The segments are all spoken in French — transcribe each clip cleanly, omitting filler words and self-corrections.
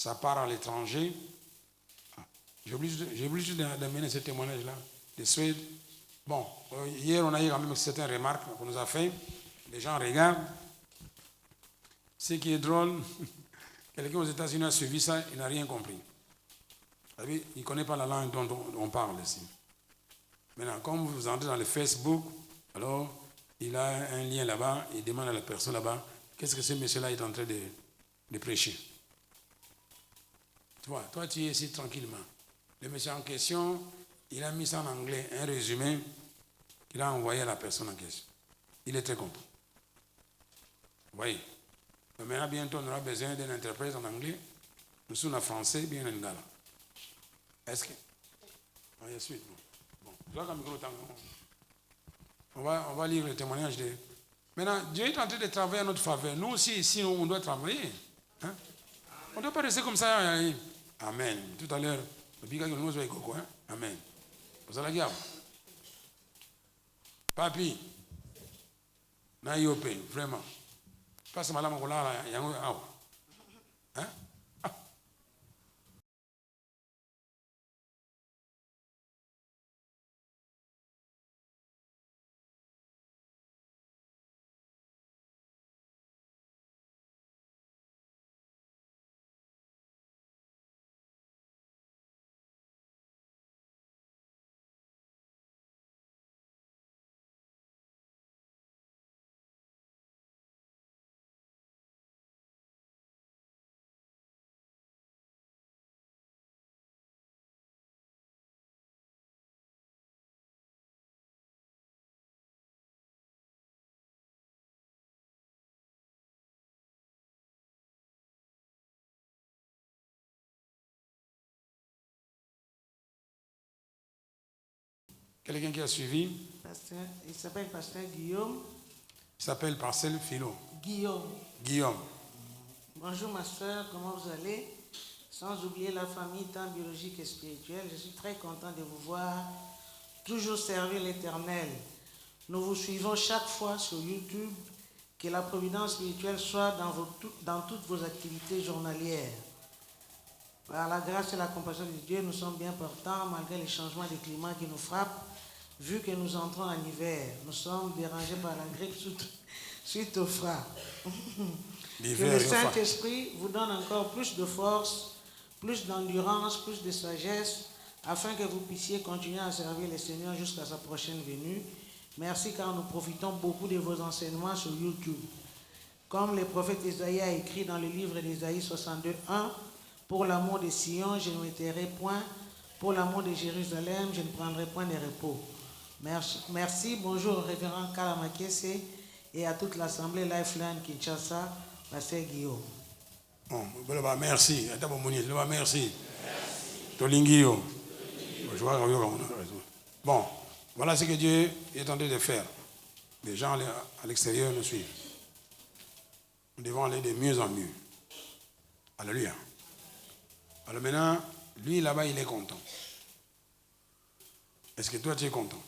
ça part à l'étranger. J'ai oublié juste d'amener ce témoignage-là de Suède. Bon, hier, on a eu quand même certaines remarques qu'on nous a fait. Les gens regardent. Ce qui est drôle, quelqu'un aux États-Unis a suivi ça, il n'a rien compris. Vous savez, il ne connaît pas la langue dont on parle ici. Maintenant, comme vous entrez dans le Facebook, alors il a un lien là-bas, il demande à la personne là-bas, qu'est-ce que ce monsieur-là est en train de prêcher. Tu vois, toi tu es ici tranquillement. Le monsieur en question, il a mis ça en anglais, un résumé qu'il a envoyé à la personne en question. Il est très content. Vous voyez. Mais maintenant, bientôt, on aura besoin d'un interprète en anglais. Nous sommes en français, bien en gala. Est-ce que... Ah, il y a suite. Bon. On va lire le témoignage de... Maintenant, Dieu est en train de travailler à notre faveur. Nous aussi, ici, on doit travailler. Hein? On ne doit pas rester comme ça. Amen. Tout à l'heure, amen. Vous allez dire, papi, na yope, vraiment. Pas ce malade, hein? Quelqu'un qui a suivi? Il s'appelle Pasteur Guillaume. Il s'appelle Marcel Philo. Guillaume. Bonjour ma soeur, comment vous allez? Sans oublier la famille tant biologique et spirituelle, je suis très content de vous voir toujours servir l'Éternel. Nous vous suivons chaque fois sur YouTube. Que la providence spirituelle soit dans toutes vos activités journalières. Par la grâce et la compassion de Dieu, nous sommes bien portants malgré les changements de climat qui nous frappent. Vu que nous entrons en hiver, nous sommes dérangés par la grippe suite au froid. Que le Saint-Esprit vous donne encore plus de force, plus d'endurance, plus de sagesse, afin que vous puissiez continuer à servir le Seigneur jusqu'à sa prochaine venue. Merci car nous profitons beaucoup de vos enseignements sur YouTube. Comme le prophète Isaïe a écrit dans le livre d'Isaïe 62:1, pour l'amour de Sion, je ne m'éteindrai point. Pour l'amour de Jérusalem, je ne prendrai point de repos. Merci. Bonjour au révérend Kalamakese et à toute l'assemblée Lifeline Kinshasa, Pasteur Guillaume. Merci. Merci. Bon, voilà ce que Dieu est en train de faire. Les gens à l'extérieur nous suivent. Nous devons aller de mieux en mieux. Alléluia. Alors maintenant, lui là-bas, il est content. Est-ce que toi, tu es content?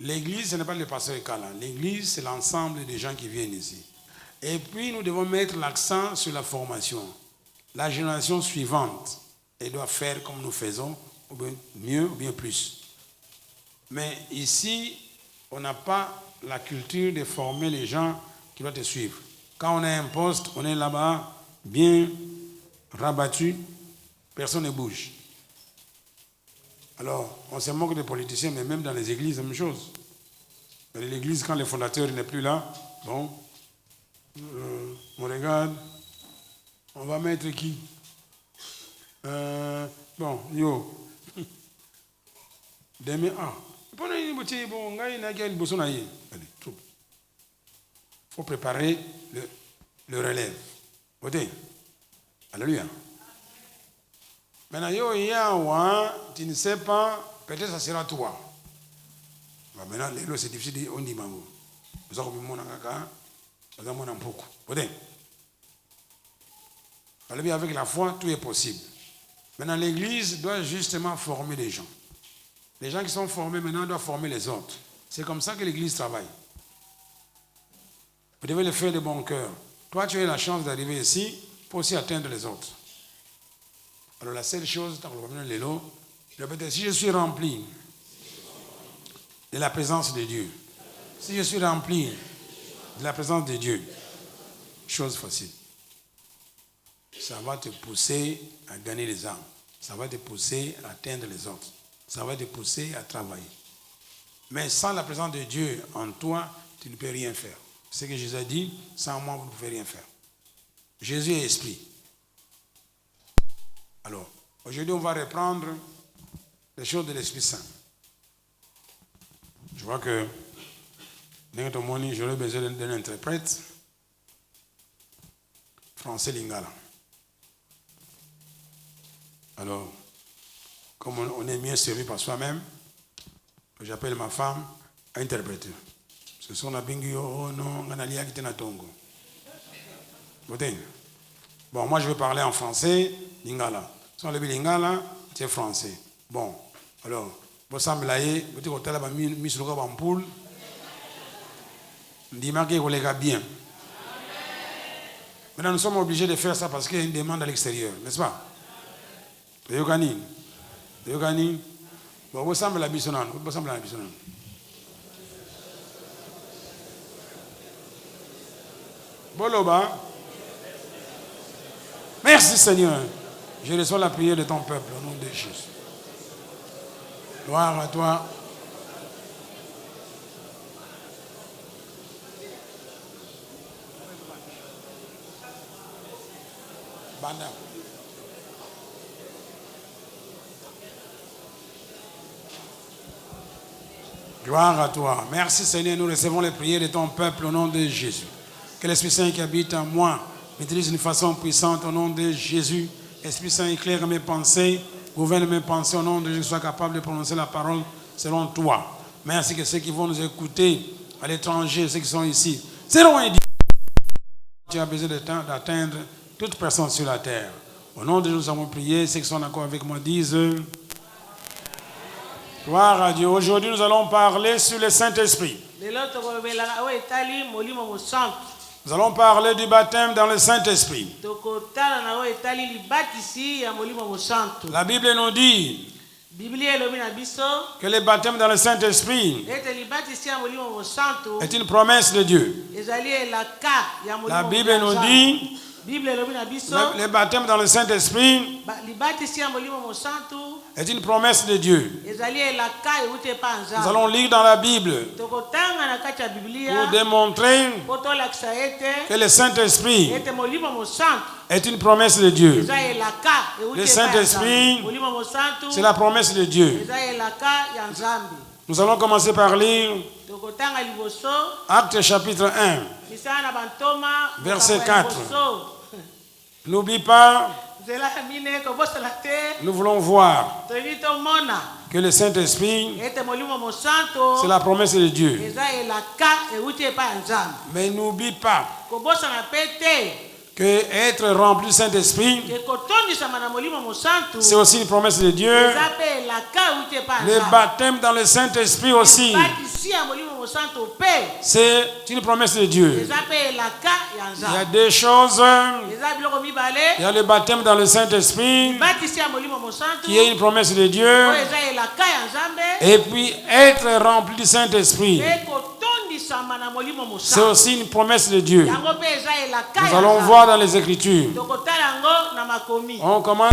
L'église, ce n'est pas le pasteur Kala. L'église, c'est l'ensemble des gens qui viennent ici. Et puis, nous devons mettre l'accent sur la formation. La génération suivante, elle doit faire comme nous faisons, ou bien mieux, ou bien plus. Mais ici, on n'a pas la culture de former les gens qui doivent te suivre. Quand on a un poste, on est là-bas, bien rabattu, personne ne bouge. Alors, on se moque des politiciens, mais même dans les églises, la même chose. Dans l'église, quand le fondateur n'est plus là, bon, on regarde, on va mettre qui? Bon, yo. Demain, il faut préparer le relève. Votez. Alléluia. Maintenant, tu ne sais pas, peut-être ça sera toi. Maintenant, c'est difficile, on dit mango. Vous avez mon angaka, vous avez mon ampoku. Votez. Avec la foi, tout est possible. Maintenant, l'église doit justement former les gens. Les gens qui sont formés maintenant doivent former les autres. C'est comme ça que l'église travaille. Vous devez le faire de bon cœur. Toi, tu as eu la chance d'arriver ici. pour aussi atteindre les autres. Alors la seule chose, tant que vous les lots, répétez, si je suis rempli de la présence de Dieu, si je suis rempli de la présence de Dieu, chose facile. Ça va te pousser à gagner les âmes. Ça va te pousser à atteindre les autres. Ça va te pousser à travailler. Mais sans la présence de Dieu en toi, tu ne peux rien faire. C'est ce que Jésus a dit, sans moi, vous ne pouvez rien faire. Jésus est esprit. Alors, aujourd'hui, on va reprendre les choses de l'Esprit Saint. Je vois que, dans ton monde, j'aurais besoin d'un interprète français lingala. Alors, comme on est mieux servi par soi-même, j'appelle ma femme à interpréter. Ce sont les bingi oh non, nganalia qui na tongo. Bon, moi je vais parler en français, lingala. Si on le lingala, c'est français. Bon, alors, vous semblez, vous dites que vous avez mis sur le poule. Dis-moi que vous l'avez bien. Maintenant, nous sommes obligés de faire ça parce qu'il y a une demande à l'extérieur, n'est-ce pas? Bon, vous semblez la bisonane. Vous semblez la bisonane. Boloba. Merci Seigneur. Je reçois la prière de ton peuple au nom de Jésus. Gloire à toi. Banda. Gloire à toi. Merci Seigneur, nous recevons les prières de ton peuple au nom de Jésus. Que l'Esprit Saint qui habite en moi m'utilise d'une façon puissante au nom de Jésus. Esprit Saint éclaire mes pensées, gouverne mes pensées au nom de Jésus, sois capable de prononcer la parole selon toi. Merci que ceux qui vont nous écouter à l'étranger, ceux qui sont ici, seront édifiés. Tu as besoin d'atteindre toute personne sur la terre. Au nom de Jésus, nous avons prié. Ceux qui sont d'accord avec moi disent... Gloire à Dieu. Aujourd'hui, nous allons parler sur le Saint-Esprit. Nous allons parler du baptême dans le Saint-Esprit. La Bible nous dit que le baptême dans le Saint-Esprit est une promesse de Dieu. La Bible nous dit le baptême dans le Saint-Esprit est une promesse de Dieu. Nous allons lire dans la Bible pour démontrer que le Saint-Esprit est une promesse de Dieu. Le Saint-Esprit, c'est la promesse de Dieu. Nous allons commencer par lire Actes chapitre 1, verset 4. N'oublie pas, nous voulons voir que le Saint-Esprit, c'est la promesse de Dieu. Mais n'oublie pas que être rempli du Saint-Esprit, c'est aussi une promesse de Dieu. Le baptême dans le Saint-Esprit aussi, c'est une promesse de Dieu. Il y a deux choses. Il y a le baptême dans le Saint-Esprit, qui est une promesse de Dieu. Et puis être rempli du Saint-Esprit, c'est aussi une promesse de Dieu. Nous allons voir dans les Écritures. On commence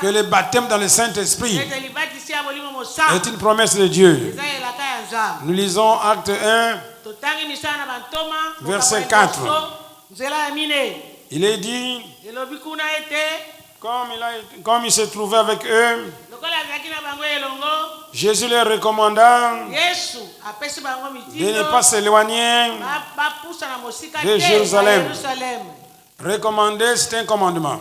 que le baptême dans le Saint-Esprit est une promesse de Dieu. Nous lisons Acte 1, verset 4. Il est dit, comme il se trouvait avec eux, Jésus leur recommanda de ne pas s'éloigner de Jérusalem. Recommander, c'est un commandement.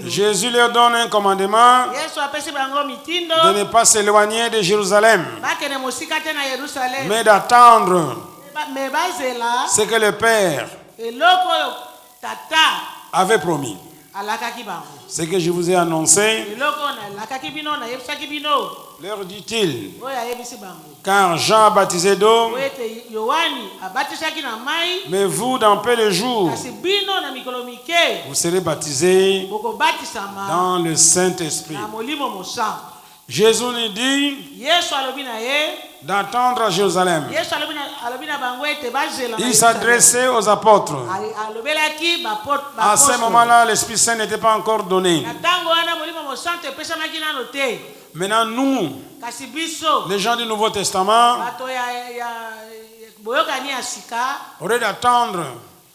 Jésus leur donne un commandement de ne pas s'éloigner de Jérusalem, mais d'attendre ce que le Père avait promis. alakaki bango. Ce que je vous ai annoncé, Eloko na alakaki bino na yebisaki bino. leur dit-il, Oyo ayebisi bango. car Jean a baptisé d'eau, Ete Yohani abatisaki na mai. mais vous, dans peu de jours, Kasi bino na mikolo mike. vous serez baptisés Boko batisama dans le Saint-Esprit. na molimo mosantu. Jésus nous dit Yesu alobi na ye. d'attendre à Jérusalem. Yesu alobi na bango ete bazela. Il s'adressait aux apôtres. Alobelaki bapot. À ce moment-là, l'Esprit Saint n'était pas encore donné. Na tango wana molimo mosantu epesamaki nano te. Maintenant, nous, Kasi biso. les gens du Nouveau Testament, Bato ya boyokani ya sika. auraient d'attendre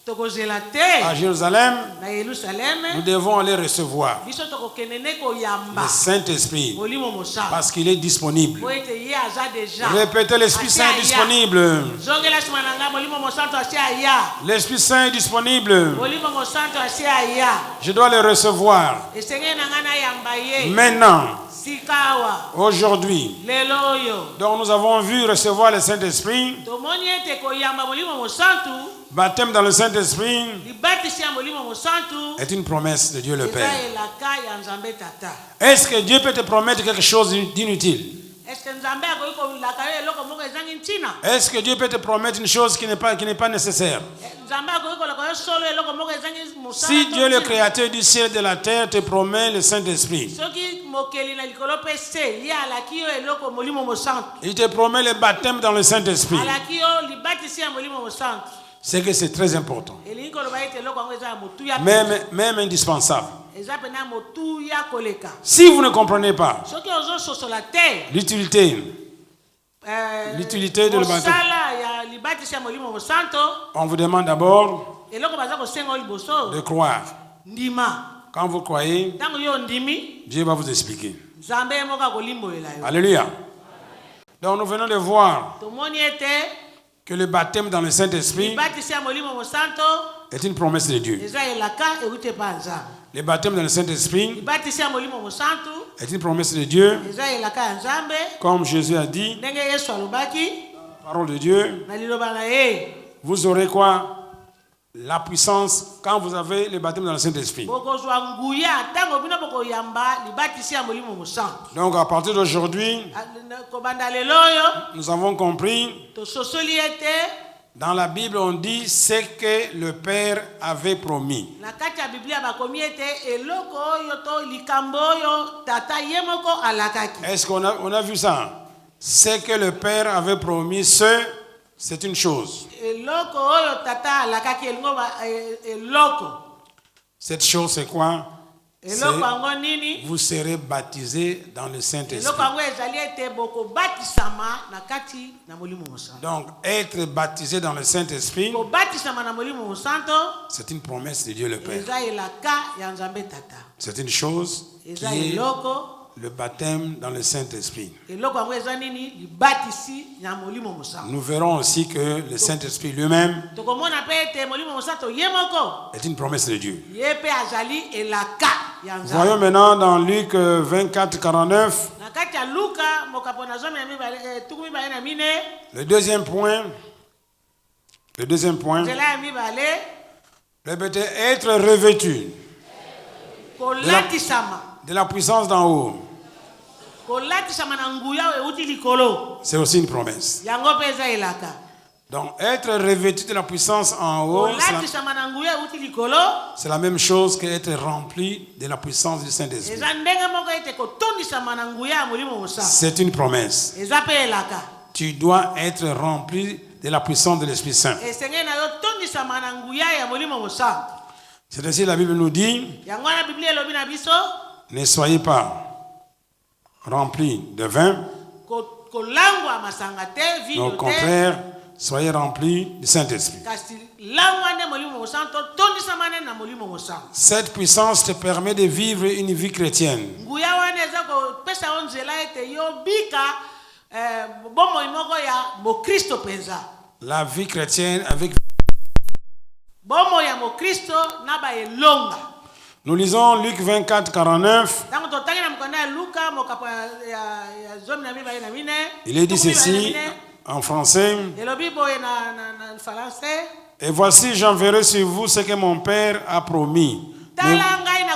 Tokozela te. à Jérusalem. Na Yerusalem. Nous devons aller recevoir Biso tokokenene koyamba. le Saint-Esprit Molimo mosantu. parce qu'il est disponible. Po ete ye aza deja. Répétez, l'Esprit Saint est disponible. Zongela sima na nga molimo mosantu asi aya. L'Esprit Saint est disponible. Molimo mosantu asi aya. Je dois le recevoir Esenge na nga na yamba ye. maintenant, Sikawa. aujourd'hui. Lelo oyo. Donc nous avons vu recevoir le Saint-Esprit, Tomoni ete koyamba molimo mosantu. baptême dans le Saint-Esprit Libatisi ya molimo mosantu. est une promesse de Dieu le Eza Père. elaka ya Nzambe tata. Est-ce que Dieu peut te promettre quelque chose d'inutile? Est-ce que Nzambe akoki kolaka yo eloko moko ezangi ntina? Est-ce que Dieu peut te promettre une chose qui n'est pas nécessaire? Nzambe akoki kolaka yo solo eloko moko ezangi mosala. Si Dieu le créateur du ciel et de la terre te promet le Saint-Esprit, Soki mokeli na likolo pe se ye alaki yo eloko molimo mosantu. il te promet le baptême dans le Saint-Esprit, Alaki yo libatisi ya molimo mosantu. c'est que c'est très important, Elingi koloba ete eloko yango eza ya motu ya même indispensable. eza pena motu ya koleka. Si vous ne comprenez pas Soki ozososola te l'utilité de le baptême, mosala ya libatisi ya molimo mosantu, on vous demande d'abord eloko baza kosenga yo liboso de croire. ndima. Quand vous croyez, Ntango yo ndimi Dieu va vous expliquer. Nzambe ye moko akolimbolela yo. Alléluia. Donc nous venons de voir Tomoni ete que le baptême dans le Saint-Esprit libatisi ya molimo mosantu est une promesse de Dieu. eza elaka euti epa ya Nzambe. Le baptême dans le Saint-Esprit Libatisi ya molimo mosantu est une promesse de Dieu. eza elaka ya Nzambe. Comme Jésus a dit, Ndenge Yesu alobaki parole de Dieu, na liloba na ye, vous aurez quoi? La puissance quand vous avez le baptême dans le Saint-Esprit. bokozwa nguya ntango bino bokoyamba libatisi ya molimo mosantu. Donc à partir d'aujourd'hui, Kobanda lelo oyo nous avons compris, tososoli ete dans la Bible on dit ce que le Père avait promis. na kati ya Biblia bakomi ete eloko oyo to likambo oyo tata ye moko alakaki. Est-ce qu'on a vu ça? Ce que le Père avait promis, c'est une chose. Eloko oyo tata alakaki eloko. Cette chose c'est quoi? Eloko yango nini? Vous serez baptisés dans le Saint-Esprit. Eloko yango ezali ete bokobatisama na kati na molimo mosantu. Donc être baptisé dans le Saint-Esprit, Kobatisama na molimo mosantu c'est une promesse de Dieu le Père. eza elaka ya Nzambe tata. C'est une chose qui Eza est eloko. le baptême dans le Saint-Esprit. Eloko yango eza nini? Libatisi ya molimo mosantu. Nous verrons aussi que le Saint-Esprit lui-même Tokomona pe ete molimo mosantu ye moko est une promesse de Dieu. ye pe azali elaka ya Nzambe. Voyons maintenant dans Luc 24, 49, Na kati ya Luka mokapo na zomi na mibale tuku mibale na mine. le deuxième point, Nzela ya mibale répétez, être revêtu kolatisama. de la puissance d'en haut. Kolatisama na nguya euti likolo. C'est aussi une promesse. Yango pe eza elaka. Donc être revêtu de la puissance en haut, Kolatisama na nguya euti likolo. c'est la même chose qu'être rempli de la puissance du Saint-Esprit. Eza ndenge moko ete kotondisama na nguya ya molimo mosantu. C'est une promesse. Eza pe elaka. Tu dois être rempli de la puissance de l'Esprit Saint. Esenge na yo tondisama na nguya ya molimo mosantu. C'est ainsi la Bible nous dit, Yango na Biblia elobi na biso ne soyez pas remplis de vin, kolangwa masanga te mais vino au te. contraire, soyez remplis du Saint-Esprit. Kasi langwa nde molimo mosantu tondisama nde na molimo mosantu. Cette puissance te permet de vivre une vie chrétienne. Nguya wana eza kopesa yo nzela ete yo bika bomoi moko ya mokristo penza. La vie chrétienne avec... Bomo ya mokristo na ba elonga. Nous lisons Luc 24, 49. Tango totangi na mkono ya Luka mokapo ya zomi na mibale na mine. Il est dit ceci en français. Elobi boye na français. Et voici, j'enverrai sur vous ce que mon Père a promis. Tala ngai na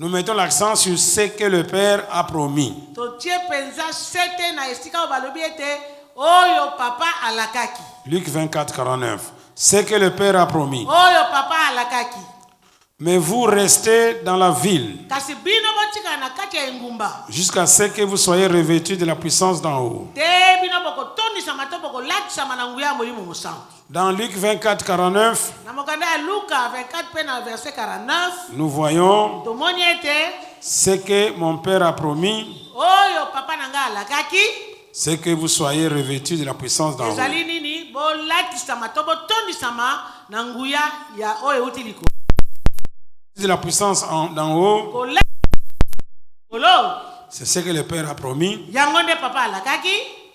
Nous mettons l'accent sur ce que le Père a promis. Luc 24, 49. Ce que le Père a promis. Mais vous restez dans la ville jusqu'à ce que vous soyez revêtus de la puissance d'en haut. Dans Luc 24, 49, nous voyons ce que mon Père a promis, c'est que vous soyez revêtus de la puissance d'en haut. De la puissance d'en haut, c'est ce que le Père a promis.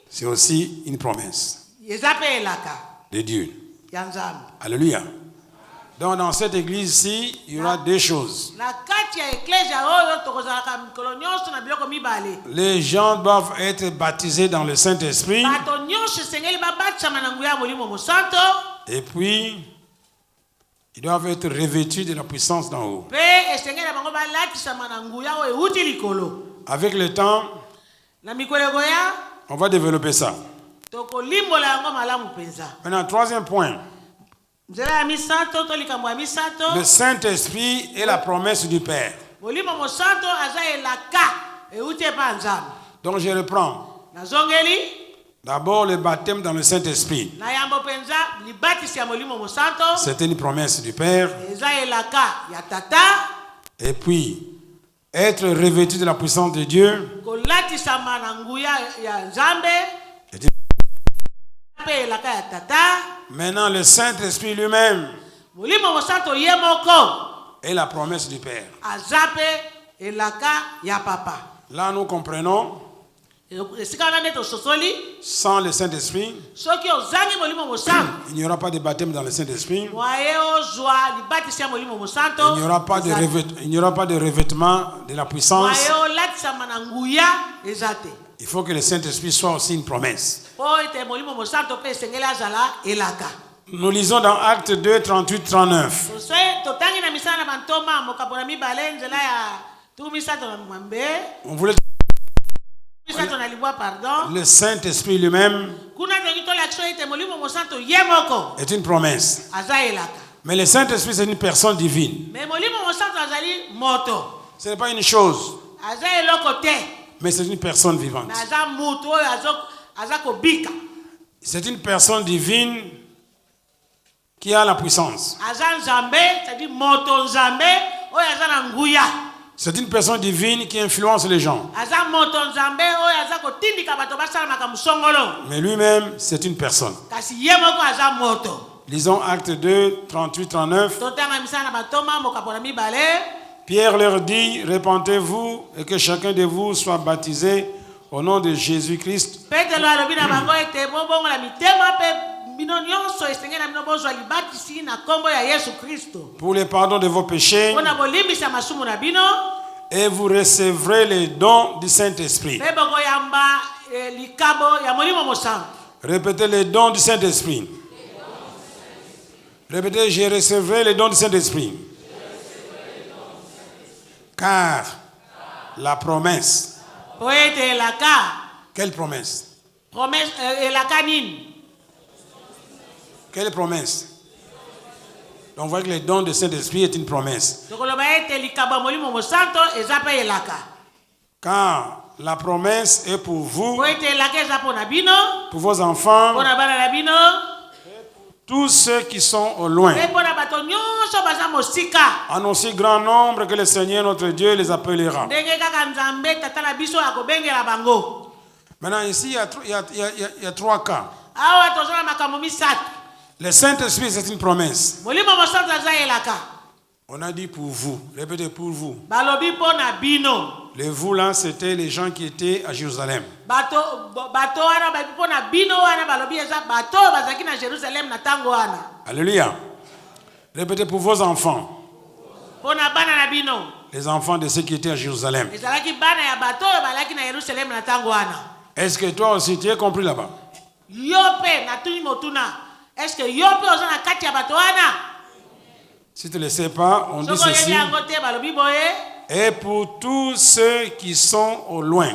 C'est aussi une promesse de Dieu. Alléluia. Donc dans cette église-ci, il y aura deux choses. Les gens doivent être baptisés dans le Saint-Esprit. Et puis, ils doivent être revêtus de la puissance d'en haut. Avec le temps, on va développer ça. Maintenant, troisième point. Le Saint-Esprit est la promesse du Père. Donc je reprends. D'abord le baptême dans le Saint-Esprit. C'était une promesse du Père. Et puis, être revêtu de la puissance de Dieu. Maintenant, le Saint-Esprit lui-même est la promesse du Père. Là, nous comprenons, sans le Saint-Esprit, il n'y aura pas de baptême dans le Saint-Esprit. Il n'y aura pas de revêtement de la puissance. Il faut que le Saint-Esprit soit aussi une promesse. Nous lisons dans Actes 2, 38, 39. On voulait le Saint-Esprit lui-même est une promesse. Mais le Saint-Esprit, c'est une personne divine. Ce n'est pas une chose, mais c'est une personne vivante. C'est une personne divine qui a la puissance. C'est une personne divine qui influence les gens. Mais lui-même, c'est une personne. Lisons Actes 2, 38, 39. Pierre leur dit, répentez-vous et que chacun de vous soit baptisé au nom de Jésus-Christ pour le pardon de vos péchés, et vous recevrez les dons du Saint-Esprit. Répétez les dons du Saint-Esprit. Répétez, je recevrai les dons du Saint-Esprit. Car la promesse. Quelle promesse? Quelle promesse? Donc, on voit que les dons du Saint-Esprit est une promesse. Car la promesse est pour vous, pour vos enfants, tous ceux qui sont au loin, en aussi grand nombre que le Seigneur notre Dieu les appellera. Maintenant, ici, il y a trois cas. Le Saint-Esprit, c'est une promesse. On a dit pour vous. Répétez, pour vous. Les vous là, c'était les gens qui étaient à Jérusalem. Alléluia. Répétez, pour vos enfants. Les enfants de ceux qui étaient à Jérusalem. Est-ce que toi aussi tu es compris là-bas? Si tu ne le sais pas, on dit ceci. Et pour tous ceux qui sont au loin.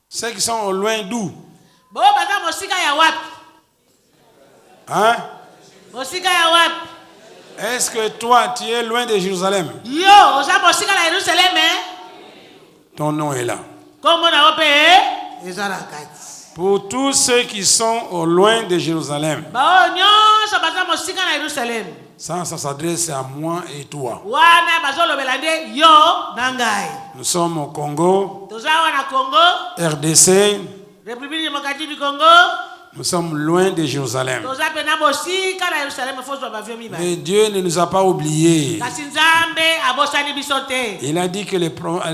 Ceux qui sont au loin d'où? Hein? Est-ce que toi, tu es loin de Jérusalem? Ton nom est là. Pour tous ceux qui sont au loin de Jérusalem. Ça s'adresse à moi et toi. Nous sommes au Congo, RDC. République démocratique du Congo. Nous sommes loin de Jérusalem. Mais Dieu ne nous a pas oubliés. Il a dit que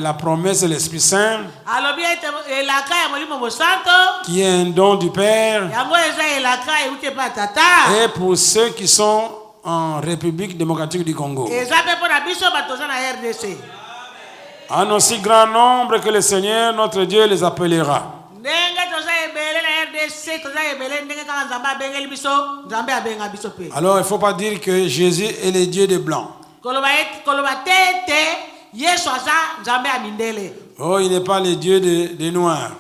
la promesse de l'Esprit Saint, qui est un don du Père, et pour ceux qui sont en République démocratique du Congo. En aussi grand nombre que le Seigneur, notre Dieu, les appellera. Alors il ne faut pas dire que Jésus est le Dieu des Blancs. Oh, il n'est pas le Dieu des Noirs.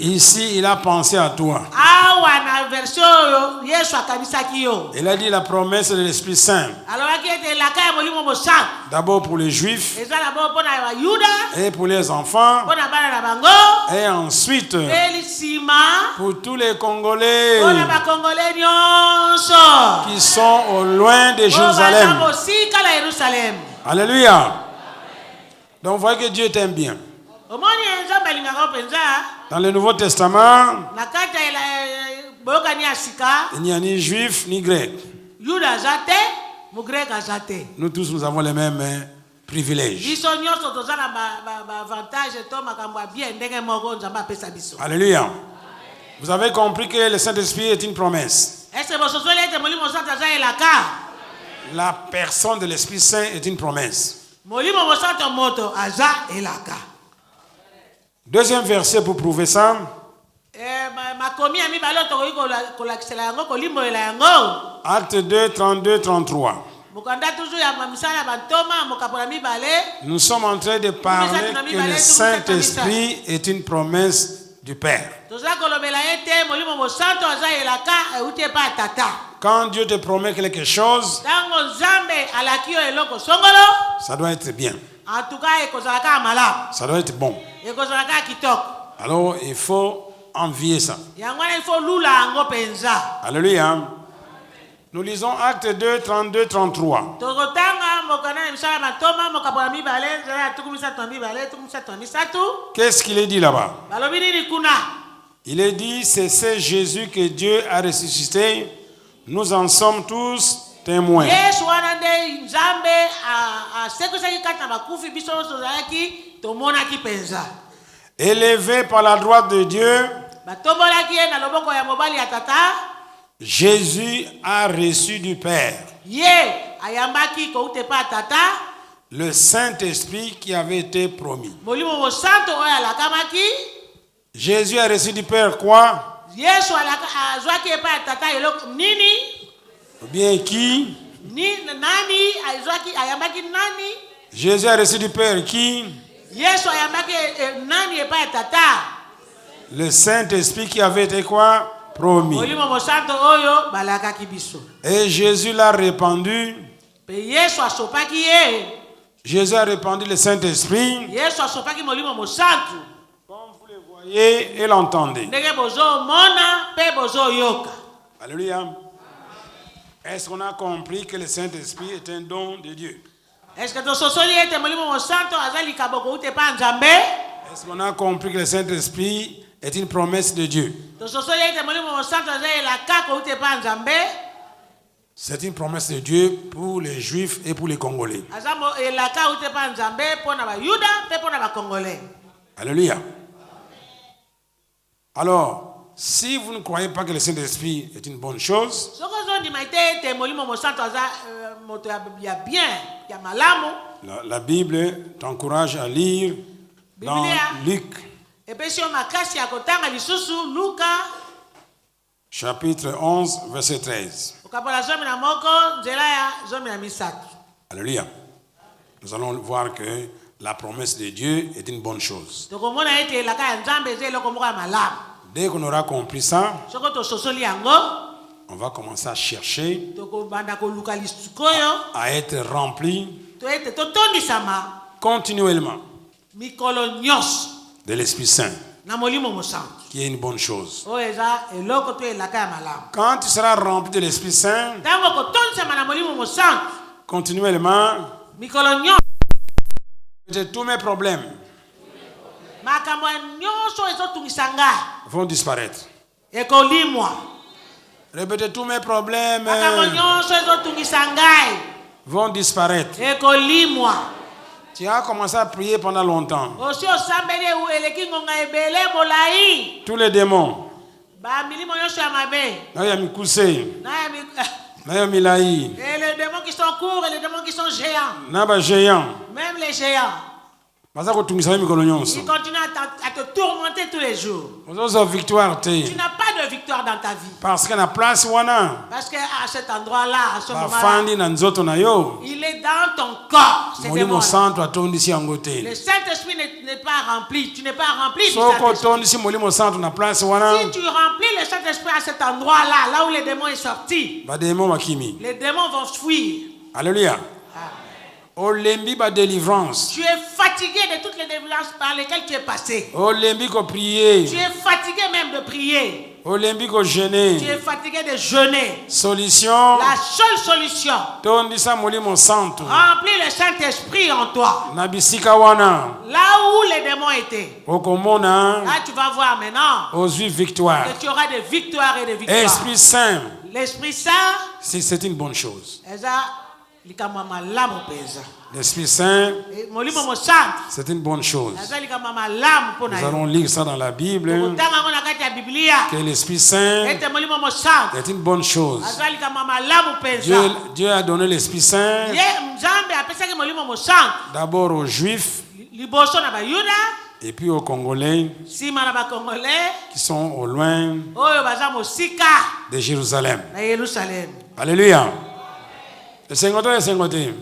Ici, il a pensé à toi. Il a dit la promesse de l'Esprit Saint. D'abord pour les Juifs, et pour les enfants, et ensuite pour tous les Congolais qui sont au loin de Jérusalem. Alléluia. Donc vous voyez que Dieu t'aime bien. Dans le Nouveau Testament, il n'y a ni juif ni grec. Nous tous, nous avons les mêmes privilèges. Alléluia. Vous avez compris que le Saint-Esprit est une promesse. La personne de l'Esprit Saint est une promesse. Deuxième verset pour prouver ça. Acte 2, 32, 33. Nous sommes en train de parler que le Saint-Esprit est une promesse du Père. Quand Dieu te promet quelque chose, ça doit être bien. Ça doit être bon. Alors il faut envier ça. Alléluia. Nous lisons Acte 2, 32, 33. Qu'est-ce qu'il est dit là-bas? Il est dit, c'est ce Jésus que Dieu a ressuscité. Nous en sommes tous témoins. Élevé par la droite de Dieu, Jésus a reçu du Père le Saint-Esprit qui avait été promis. Jésus a reçu du Père quoi? Ou bien qui? Jésus a reçu du Père qui? Le Saint-Esprit qui avait été quoi? Promis. Et Jésus l'a répandu. Jésus a répandu le Saint-Esprit. Comme vous le voyez et l'entendez. Alléluia. Est-ce qu'on a compris que le Saint-Esprit est un don de Dieu? Est-ce qu'on a compris que le Saint-Esprit est une promesse de Dieu? C'est une promesse de Dieu pour les Juifs et pour les Congolais. Alléluia. Alors, si vous ne croyez pas que le Saint-Esprit est une bonne chose, la Bible t'encourage à lire dans Luc. chapitre 11, verset 13. Alléluia. Nous allons voir que la promesse de Dieu est une bonne chose. Dès qu'on aura compris ça, on va commencer à chercher à être rempli continuellement de l'Esprit Saint, qui est une bonne chose. Quand tu seras rempli de l'Esprit Saint, continuellement, tous mes problèmes vont disparaître. Répétez, tous mes problèmes vont disparaître. Tu as commencé à prier pendant longtemps. Tous les démons. Les démons qui sont courts et les démons qui sont géants. Même les géants. Ils continuent à te tourmenter tous les jours. Tu n'as pas de victoire dans ta vie. Parce qu'à cet endroit-là, à ce moment-là, il est dans ton corps. Le Saint-Esprit n'est pas rempli. Tu n'es pas rempli du Saint-Esprit. Si tu remplis le Saint-Esprit à cet endroit-là, là où les démons sont sortis, les démons vont fuir. Alléluia. Tu es fatigué de toutes les délivrances par lesquelles tu es passé. Tu es fatigué même de prier. Tu es fatigué de jeûner. Solution. La seule solution. Remplis le Saint-Esprit en toi. Là où les démons étaient. Là tu vas voir maintenant. Que tu auras des victoires et des victoires. Esprit Saint. L'Esprit Saint. C'est une bonne chose. L'Esprit Saint, c'est une bonne chose. Nous allons lire ça dans la Bible. Que l'Esprit Saint est une bonne chose. Dieu a donné l'Esprit Saint d'abord aux Juifs et puis aux Congolais qui sont au loin de Jérusalem. Alléluia. Le Saint-Côté.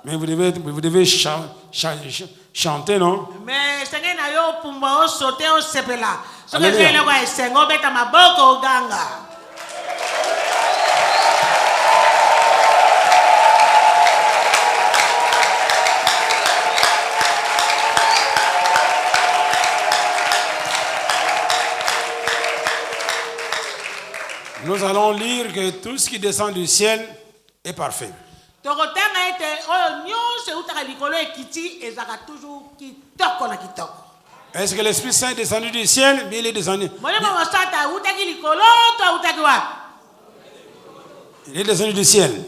Mais vous devez chanter, non? Alléluia. Nous allons lire que tout ce qui descend du ciel est parfait. Est-ce que l'Esprit Saint est descendu du ciel? Mais il est descendu. Il est descendu du ciel.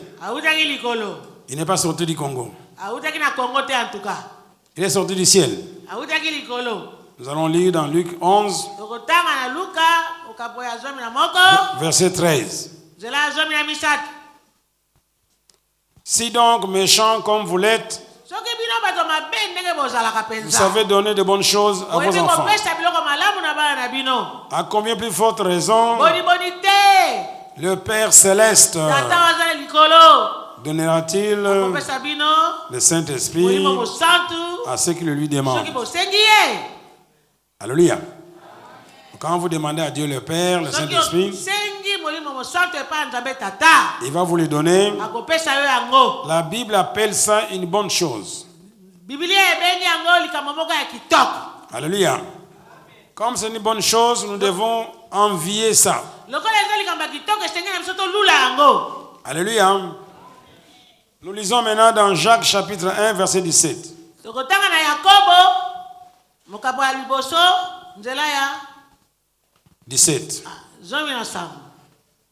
Il n'est pas sorti du Congo. Il est sorti du ciel. Nous allons lire dans Luc 11, verset 13. Si donc méchants comme vous l'êtes, vous savez donner de bonnes choses à vos enfants, à combien plus forte raison le Père Céleste donnera-t-il le Saint-Esprit à ceux qui le lui demandent? Alléluia. Quand vous demandez à Dieu le Père, le Saint-Esprit, il va vous le donner. La Bible appelle ça une bonne chose. Alléluia. Comme c'est une bonne chose, nous devons envier ça. Alléluia. Nous lisons maintenant dans Jacques chapitre 1 verset 17. 17.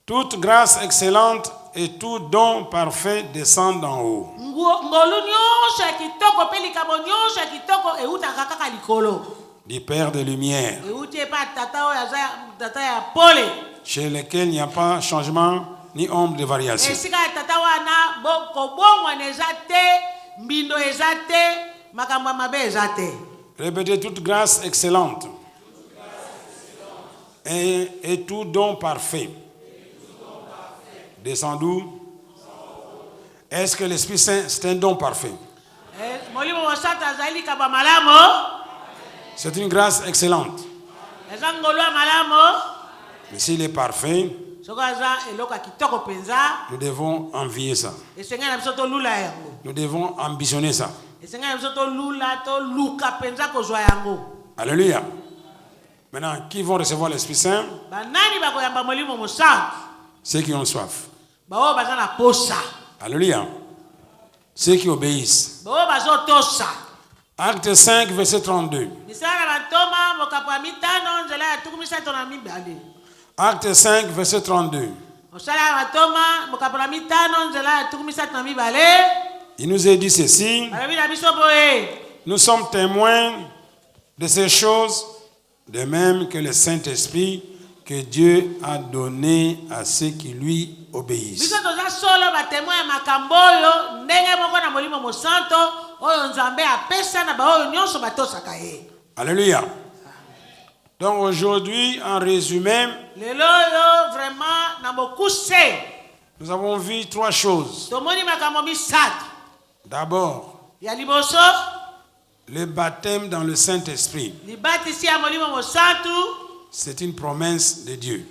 Toute grâce excellente et tout don parfait descend d'en haut. Du Père des Lumières, chez lequel il n'y a pas changement ni ombre de variation. Répétez, toute grâce excellente Et tout don parfait. Descend d'où? Est-ce que l'Esprit Saint, c'est un don parfait? C'est une grâce excellente. Mais s'il est parfait, nous devons envier ça. Nous devons ambitionner ça. Alléluia. Maintenant, qui vont recevoir l'Esprit Saint? Ceux qui ont soif. Alléluia. Ceux qui obéissent. Acte 5, verset 32. Acte 5, verset 32. Il nous est dit ceci. Nous sommes témoins de ces choses, de même que le Saint-Esprit que Dieu a donné à ceux qui lui obéissent. Alléluia. Donc aujourd'hui, en résumé, nous avons vu trois choses. D'abord, le baptême dans le Saint-Esprit. C'est une promesse de Dieu.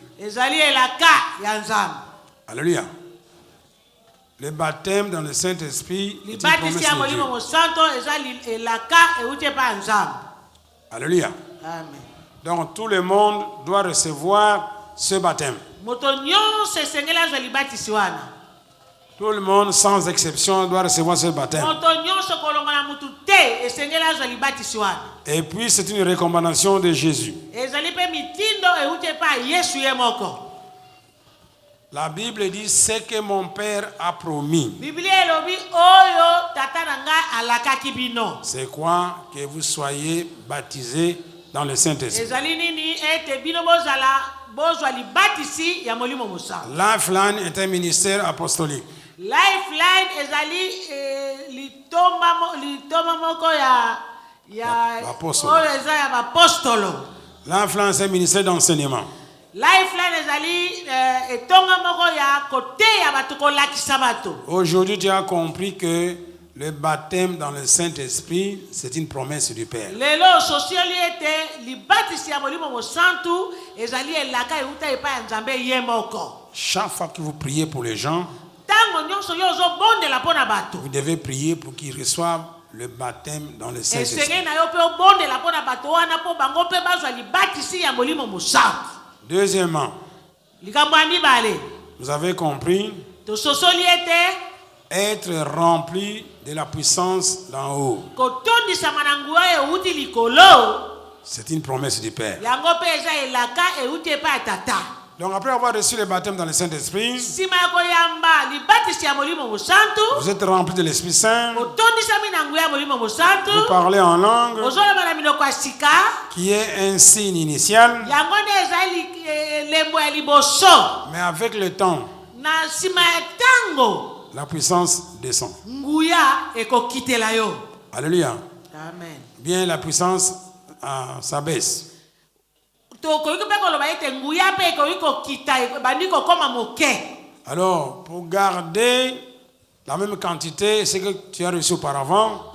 Alléluia. Le baptême dans le Saint-Esprit est une promesse de Dieu. Alléluia. Amen. Donc tout le monde doit recevoir ce baptême. Tout le monde, sans exception, doit recevoir ce baptême. Et puis c'est une recommandation de Jésus. La Bible dit ce que mon Père a promis. C'est quoi? Que vous soyez baptisés dans le Saint-Esprit. Lifeline est un ministère apostolique. Lifeline ezali litoma moko ya apostolo. Lifeline c'est un ministère d'enseignement. Lifeline ezali etonga moko ya kote ya batu kolakisa batu. Aujourd'hui tu as compris que le baptême dans le Saint-Esprit c'est une promesse du Père. Lelo sociali ete libatisi ya molimo mo santu ezali elaka euta epa ya Nzambe ye moko. Chaque fois que vous priez pour les gens, vous devez prier pour qu'ils reçoivent le baptême dans le Saint-Esprit. Deuxièmement, vous avez compris, être rempli de la puissance d'en haut. C'est une promesse du Père. Donc après avoir reçu le baptême dans le Saint-Esprit, vous êtes rempli de l'Esprit Saint, vous parlez en langue, qui est un signe initial, mais avec le temps, la puissance descend. Alléluia. Amen. Bien, la puissance s'abaisse. Alors, pour garder la même quantité, ce que tu as reçu auparavant,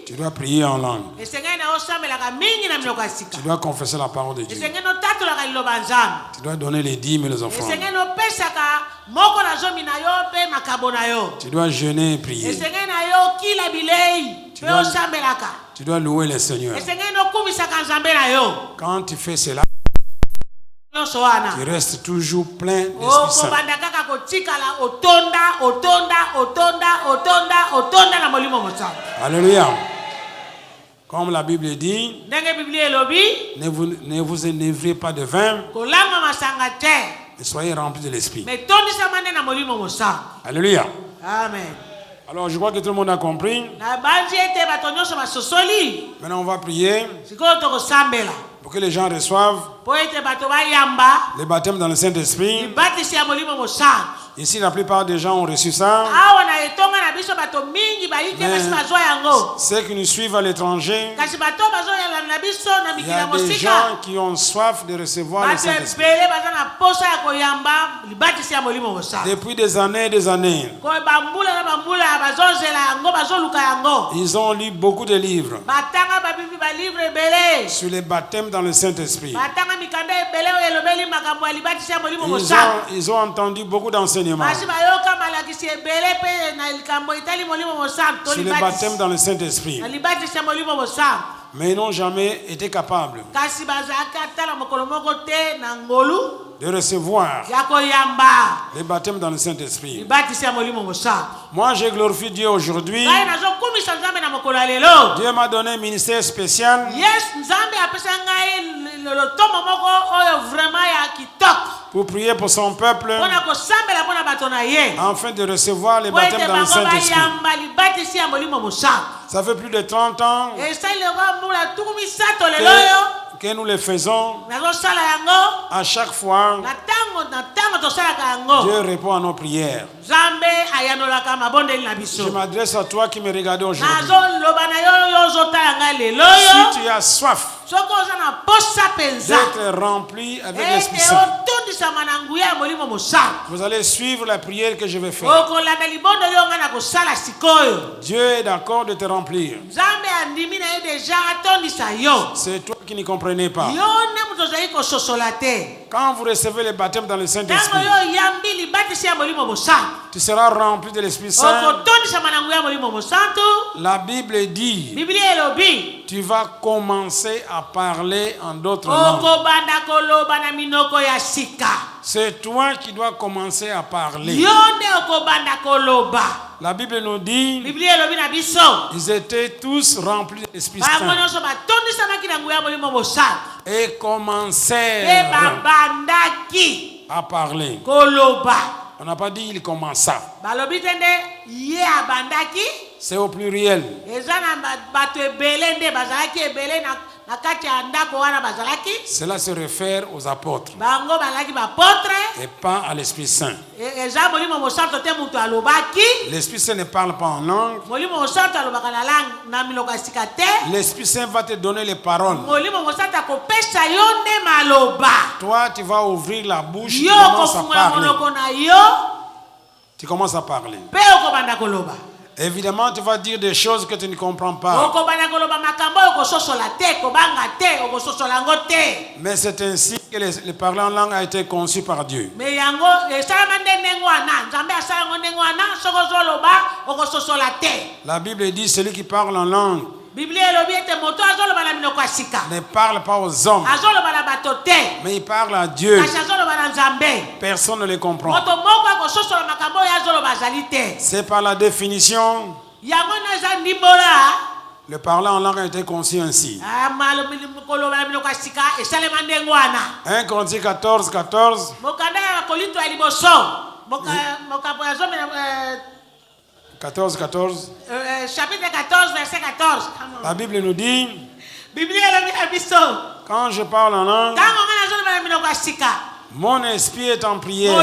tu dois prier en langue. Tu dois confesser la parole de Dieu. Tu dois donner les dîmes et les offrandes. Tu dois jeûner et prier. Tu dois louer le Seigneur. Quand tu fais cela, tu restes toujours plein d'Esprit Saint. Alléluia. Comme la Bible dit, ne vous énevrez pas de vin, mais soyez remplis de l'Esprit. Alléluia. Amen. Alors je crois que tout le monde a compris. Maintenant on va prier pour que les gens reçoivent le baptême dans le Saint-Esprit. Ici, la plupart des gens ont reçu ça. Ceux qui nous suivent à l'étranger, il y a des gens qui ont soif de recevoir le Saint-Esprit. Depuis des années et des années, ils ont lu beaucoup de livres sur les baptêmes dans le Saint-Esprit. Ils ont entendu beaucoup d'enseignements sur les baptêmes dans le Saint-Esprit, mais ils n'ont jamais été capables de recevoir les baptêmes dans le Saint-Esprit. Moi, j'ai glorifié Dieu aujourd'hui. Dieu m'a donné un ministère spécial pour prier pour son peuple afin de recevoir les baptêmes dans le Saint-Esprit. Ça fait plus de 30 ans que nous le faisons. À chaque fois, Dieu répond à nos prières. Je m'adresse à toi qui me regardes aujourd'hui. Si tu as soif d'être rempli avec l'Esprit Saint, vous allez suivre la prière que je vais faire. Dieu est d'accord de te remplir. C'est toi qui ne comprenais pas. Quand vous recevez le baptême dans le Saint-Esprit, tu seras rempli de l'Esprit Saint. La Bible dit, tu vas commencer à parler en d'autres langues. C'est toi qui dois commencer à parler. La Bible nous dit, ils étaient tous remplis de l'Esprit Saint et commencèrent à parler. On n'a pas dit il commença. C'est au pluriel. Cela se réfère aux apôtres et pas à l'Esprit Saint. L'Esprit Saint ne parle pas en langue. L'Esprit Saint va te donner les paroles. Toi, tu vas ouvrir la bouche, tu commences à parler. Évidemment, tu vas dire des choses que tu ne comprends pas. Mais c'est ainsi que le parler en langue a été conçu par Dieu. La Bible dit celui qui parle en langue ne parle pas aux hommes, mais il parle à Dieu. Personne ne le comprend. C'est par la définition. Le parler en langue a été conçu ainsi. 1 Corinthiens 14, 14. Chapitre 14, verset 14. La Bible nous dit, quand je parle en langue, mon esprit est en prière,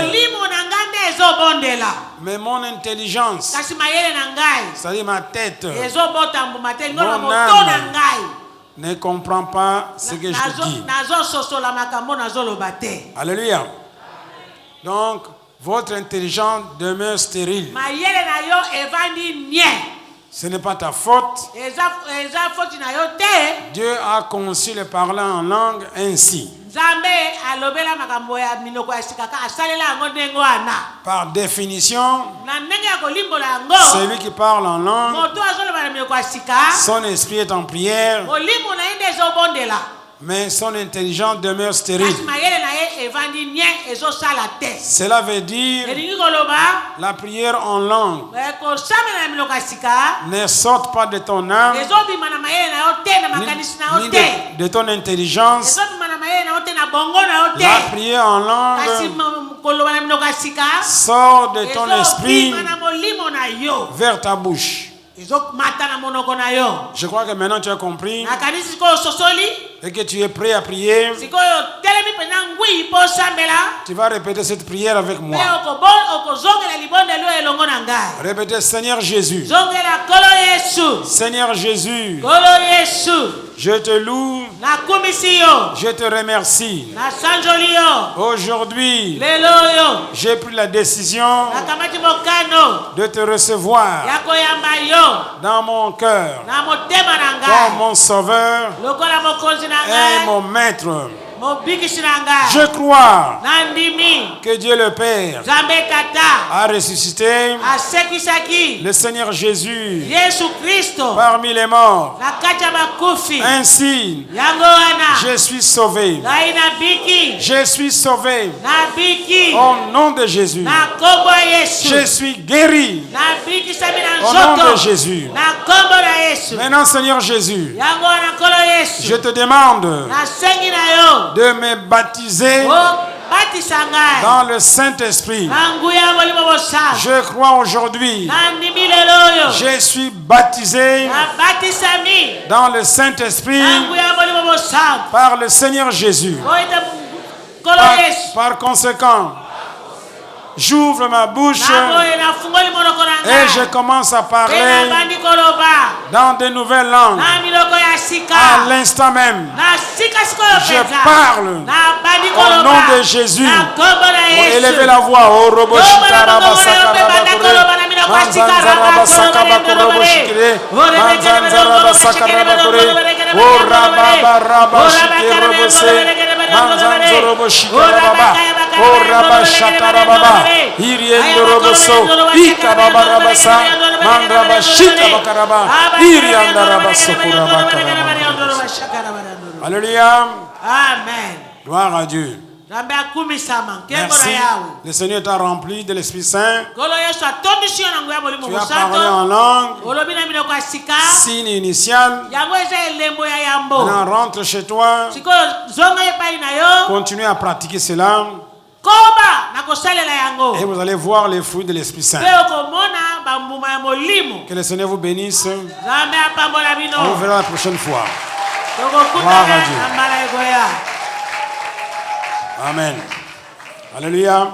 mais mon intelligence, c'est-à-dire ma tête, mon âme, ne comprend pas ce que je dis. Alléluia. Donc, votre intelligence demeure stérile. Ce n'est pas ta faute. Dieu a conçu le parler en langue ainsi. Par définition, celui qui parle en langue, son esprit est en prière, mais son intelligence demeure stérile. Cela veut dire la prière en langue ne sort pas de ton âme ni de ton intelligence. La prière en langue sort de ton esprit vers ta bouche. Je crois que maintenant tu as compris et que tu es prêt à prier, tu vas répéter cette prière avec moi. Répétez, Seigneur Jésus. Seigneur Jésus. Je te loue. Je te remercie. Aujourd'hui, j'ai pris la décision de te recevoir dans mon cœur comme mon sauveur et mon maître. Je crois que Dieu le Père a ressuscité le Seigneur Jésus parmi les morts. Ainsi, je suis sauvé. Je suis sauvé. Au nom de Jésus. Je suis guéri. Au nom de Jésus. Maintenant, Seigneur Jésus, je te demande de me baptiser dans le Saint-Esprit. Je crois aujourd'hui, je suis baptisé dans le Saint-Esprit par le Seigneur Jésus. Par conséquent, j'ouvre ma bouche et je commence à parler dans de nouvelles langues. À l'instant même, je parle au nom de Jésus. Élevez la voix. Oh, Robo Shikaraba Manzanzaraba Sakabakorobo Shikire. Manzanzaraba Sakarabakore. Oh, Rababa Shikirobose. Manzanzorobo Shikarababa. Oh, Rabba Shatarababa. Iriendo Roboso. Ikababa Rabasa. Mandraba Shikabakaraba. Irianda Rabaso Kuraba. Alléluia. Amen. Gloire à Dieu. Merci. Le Seigneur t'a rempli de l'Esprit Saint. Tu as parlé en langue. Signe initial. Maintenant, rentre chez toi. Continue à pratiquer cela. Et vous allez voir les fruits de l'Esprit Saint. Que le Seigneur vous bénisse. On vous verra la prochaine fois. Gloire à Dieu. Amen. Alléluia.